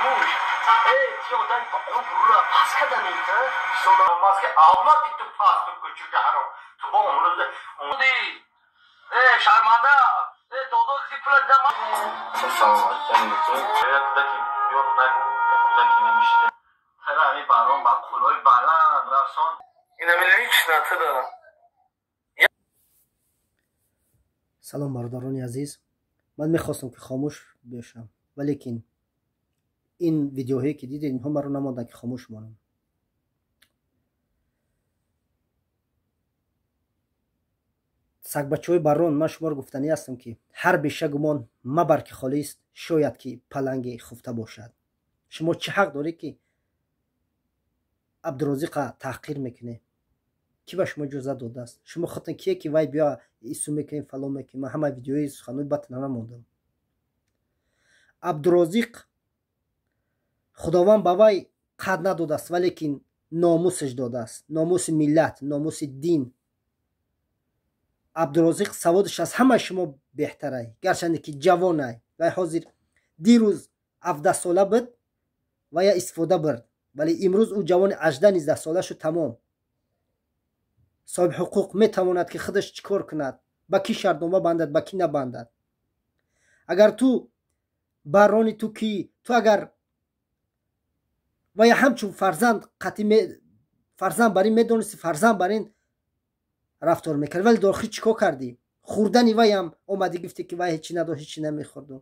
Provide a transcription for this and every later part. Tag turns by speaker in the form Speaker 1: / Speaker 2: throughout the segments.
Speaker 1: خاموش. چی آدم خود رو پس کردن ایتا؟ سودا ماست که آمدی تو پاس تو کچکه هرو. تو با امروزه اومدی. شرمنده. دادو سی پول دما. سلام علیکم. یادتکی یادتکی نمیشه. خیلی همی برام با کلوی بلند رسان. اینا میلیچ نته دارم.
Speaker 2: سلام برادران عزیز. من میخواستم که خاموش بشم ولیکن این ویدیوهایی که دیدید اینها مرا نماندن که خاموش مانم. سگ بچه‌های بران من شما رو گفتنی هستم که هر بیشه گمان مبر که خالی است شاید که پلنگ خفته باشد. شما چه حق داری که عبدالرزاق تحقیر میکنه؟ کی به شما اجازه داده است؟ شما خاطر کیه که وای بیا ایسو میکنین فلان میکنین؟ من همه ویدیوهای سخنوی بطن نموندم. عبدالرزاق خداوند با وی قد نداده است ولیکن ناموسش داده است، ناموس ملت، ناموس دین. عبدالرزاق سوادش از همه شما بهتره، گرچند که جوانه و حاضر دیروز 17 ساله بود و یا استفاده برد ولی امروز او جوان 18 ساله شو تمام. صاحب حقوق میتواند که خودش چیکار کند، با کی شرطنامه بندد با کی نبندد. اگر تو برانی تو کی تو اگر و یا همچون فرزند قطعی فرزند برین میدونستی فرزند برین رفتار میکرد ولی داخل چیکار کردی؟ خوردنی وی هم اومدی گفتی که وی هیچی نداشت هیچی نمیخورد.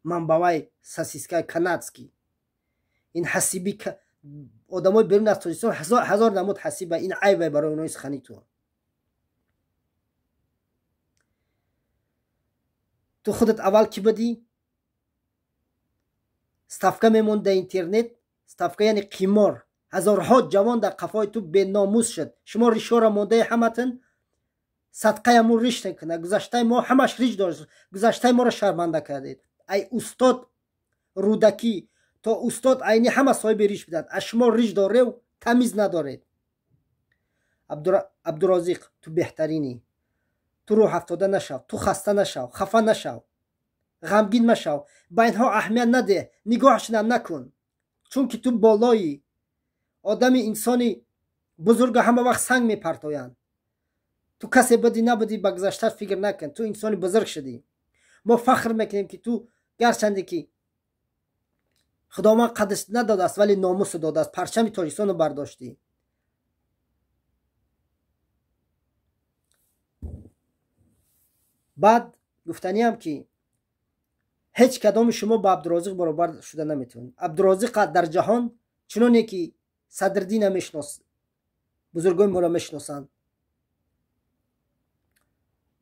Speaker 2: من با وی ساسیسکای کانادسکی این حسیبی که آدمای بیرون از تاجیکستان هزار نمود حسیبه این عیبه برای اونای سخنی تو خودت اول کی بدی؟ استفکه میموند در اینترنت، استفکه یعنی قمار. هزارها جوان در قفای تو به ناموس شد. شما ریشا را مونده همتون صدقه امون ریش نکنه. گذشته ما همش ریش داشت، گذشته ما را شرمنده کردید. ای استاد رودکی تا استاد عینی همه صاحب ریش بدن، از شما ریش داره و تمیز ندارید. عبدالرزاق تو بهترینی، تو رو افتاده نشو، تو خسته نشو، خفه نشو، غمگین مشو، به اینها اهمیت نده، نگاهشون هم نکن، چون که تو بالایی. آدم انسانی بزرگ همه وقت سنگ میپرتاین. تو کسی بدی نبودی به گذشته فکر نکن، تو انسانی بزرگ شدی. ما فخر میکنیم که تو گرچند که خداوند قدس نداده است ولی ناموس داده است، پرچم تاجیکستان رو برداشتی. بعد گفتنی هم که هیچ کدام شما با عبدالرزاق برابر شده نمیتونید. عبدالرزاق در جهان چنانه که صدرالدین میشناس، بزرگان ما را میشناسند،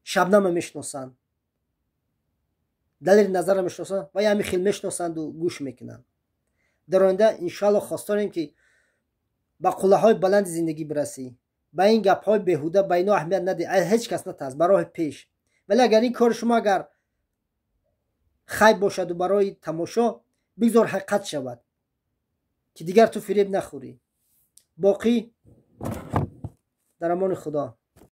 Speaker 2: شبنم میشناسند، دلیل نظر میشناسند و همین خیلی میشناسند و گوش میکنند. در آینده انشالله خواستاریم که با قله های بلند زندگی برسی، با این گپ های بیهوده به اینا اهمیت نده، هیچ کس نتاز برای پیش. ولی اگر این کار شما اگر خیب باشد و برای تماشا، بگذار حقیقت شود که دیگر تو فریب نخوری. باقی در امان خدا.